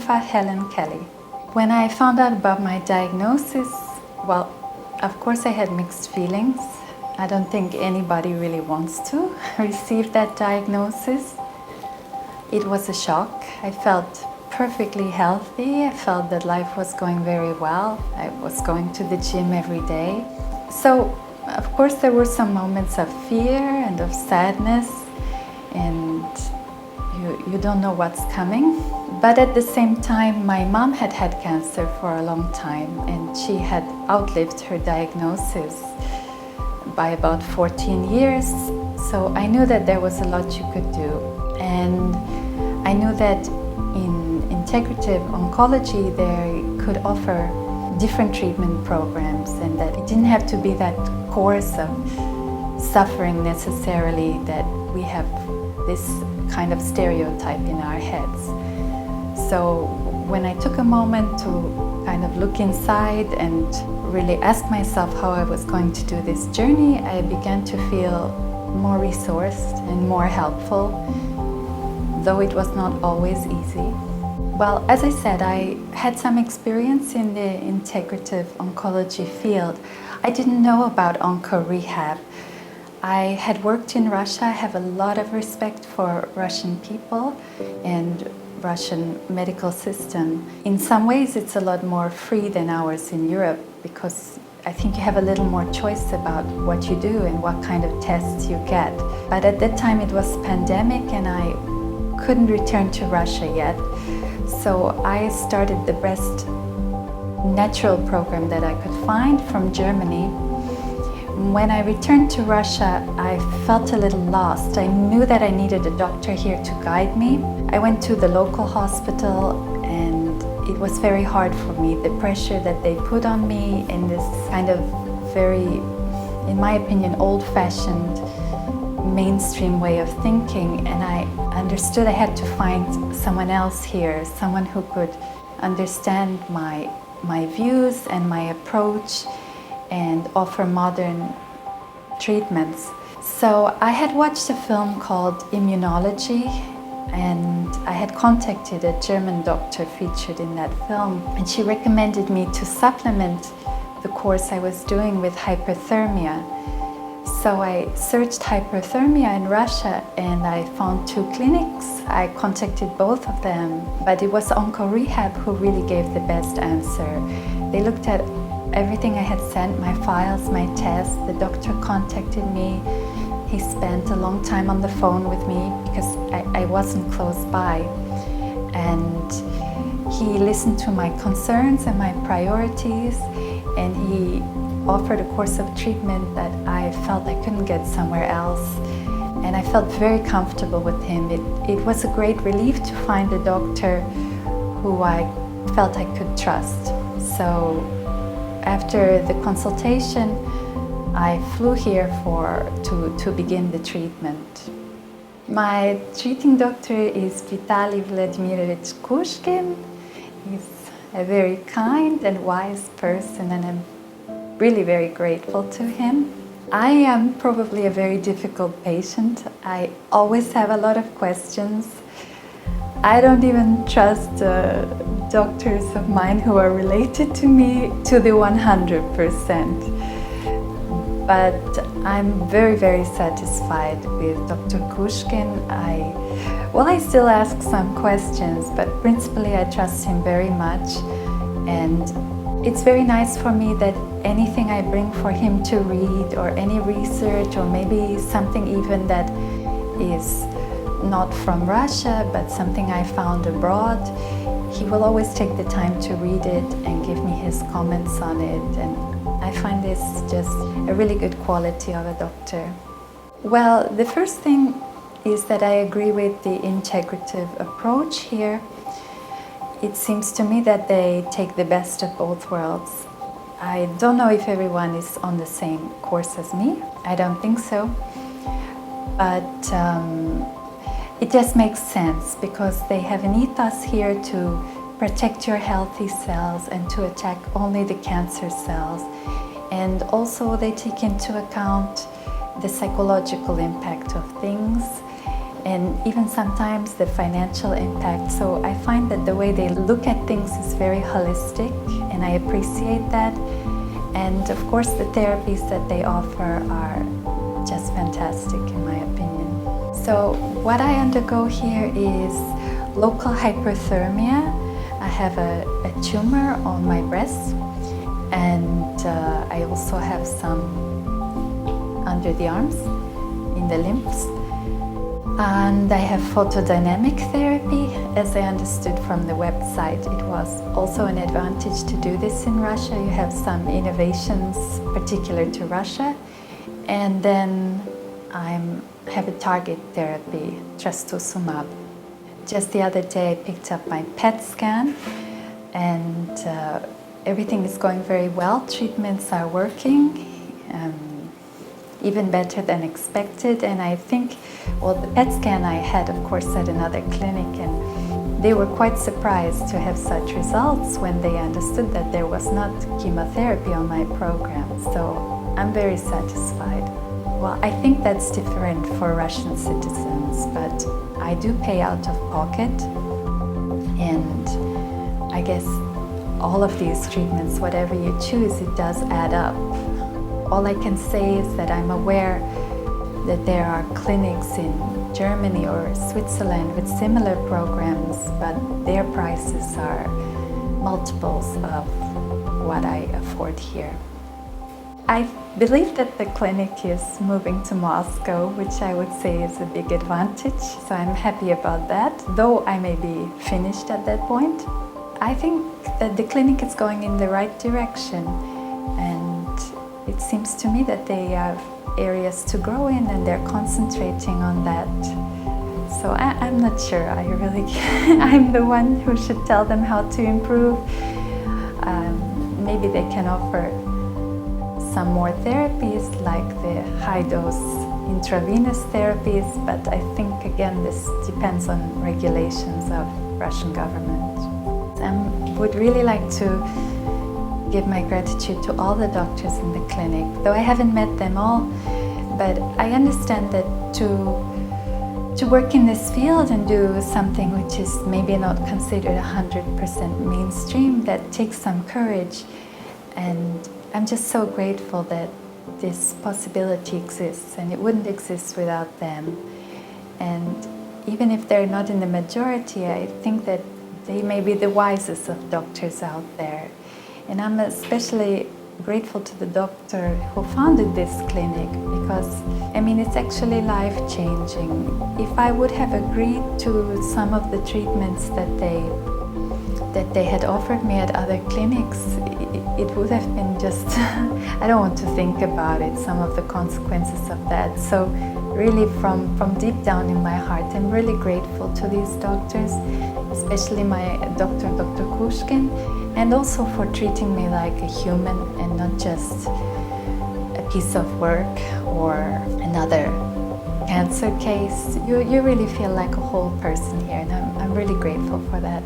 Aoife Helen Kelly. When I found out about my diagnosis, well, of course I had mixed feelings. I don't think anybody really wants to receive that diagnosis. It was a shock. I felt perfectly healthy. I felt that life was going very well. I was going to the gym every day. So, of course, there were some moments of fear and of sadness, and you don't know what's coming. But at the same time, my mom had had cancer for a long time, and she had outlived her diagnosis by about 14 years. So I knew that there was a lot you could do. And I knew that in integrative oncology, they could offer different treatment programs, and that it didn't have to be that course of suffering necessarily, that we have this kind of stereotype in our heads. So when I took a moment to kind of look inside and really ask myself how I was going to do this journey, I began to feel more resourced and more helpful, though it was not always easy. Well, as I said, I had some experience in the integrative oncology field. I didn't know about Rehab. I had worked in Russia. I have a lot of respect for Russian people and Russian medical system. In some ways, it's a lot more free than ours in Europe, because I think you have a little more choice about what you do and what kind of tests you get. But at that time, it was pandemic, and I couldn't return to Russia yet. So I started the best natural program that I could find from Germany. When I returned to Russia, I felt a little lost. I knew that I needed a doctor here to guide me. I went to the local hospital, and it was very hard for me. The pressure that they put on me in this kind of very, in my opinion, old-fashioned mainstream way of thinking, and I understood I had to find someone else here, someone who could understand my views and my approach and offer modern treatments. So I had watched a film called Immunology, and I had contacted a German doctor featured in that film, and she recommended me to supplement the course I was doing with hyperthermia. So I searched hyperthermia in Russia, and I found 2 clinics. I contacted both of them, but it was Rehab who really gave the best answer. They looked at everything I had sent, my files, my tests. The doctor contacted me. He spent a long time on the phone with me because I wasn't close by. And he listened to my concerns and my priorities, and he offered a course of treatment that I felt I couldn't get somewhere else. And I felt very comfortable with him. It was a great relief to find a doctor who I felt I could trust. So after the consultation, I flew here to begin the treatment. My treating doctor is Vitaly Vladimirovich Kushkin. He's a very kind and wise person, and I'm really very grateful to him. I am probably a very difficult patient. I always have a lot of questions. I don't even trust doctors of mine who are related to me to the 100%. But I'm very, very satisfied with Dr. Kushkin. I still ask some questions, but principally I trust him very much. And it's very nice for me that anything I bring for him to read, or any research, or maybe something even that is not from Russia, but something I found abroad, he will always take the time to read it and give me his comments on it. And I find this just a really good quality of a doctor. Well, the first thing is that I agree with the integrative approach here. It seems to me that they take the best of both worlds. I don't know if everyone is on the same course as me. I don't think so. But it just makes sense, because they have an ethos here to protect your healthy cells and to attack only the cancer cells. And also they take into account the psychological impact of things. and even sometimes the financial impact. So I find that the way they look at things is very holistic, and I appreciate that. And of course the therapies that they offer are just fantastic in my opinion. So what I undergo here is local hyperthermia. I have a tumor on my breast, and I also have some under the arms, in the limbs. And I have photodynamic therapy. As I understood from the website, it was also an advantage to do this in Russia. You have some innovations particular to Russia. And then I have a target therapy, trastuzumab. Just the other day I picked up my PET scan, and everything is going very well. Treatments are working, even better than expected. And I think, well, the PET scan I had, of course, at another clinic, and they were quite surprised to have such results when they understood that there was not chemotherapy on my program. So I'm very satisfied. Well, I think that's different for Russian citizens, but I do pay out of pocket, and I guess all of these treatments, whatever you choose, it does add up. All I can say is that I'm aware that there are clinics in Germany or Switzerland with similar programs, but their prices are multiples of what I afford here. I believe that the clinic is moving to Moscow, which I would say is a big advantage, so I'm happy about that, though I may be finished at that point. I think that the clinic is going in the right direction, and it seems to me that they have areas to grow in, and they're concentrating on that. So I'm not sure, I'm the one who should tell them how to improve. Maybe they can offer some more therapies, like the high-dose intravenous therapies, but I think again this depends on regulations of Russian government. I would really like to give my gratitude to all the doctors in the clinic, though I haven't met them all, but I understand that to work in this field and do something which is maybe not considered 100% mainstream, that takes some courage, and I'm just so grateful that this possibility exists, and it wouldn't exist without them. And even if they're not in the majority, I think that they may be the wisest of doctors out there. And I'm especially grateful to the doctor who founded this clinic, because I mean it's actually life-changing. If I would have agreed to some of the treatments that they had offered me at other clinics, it would have been just I don't want to think about it, some of the consequences of that. So really from deep down in my heart, I'm really grateful to these doctors, especially my doctor, Dr. Kushkin, and also for treating me like a human and not just a piece of work or another cancer case. You really feel like a whole person here, and I'm really grateful for that.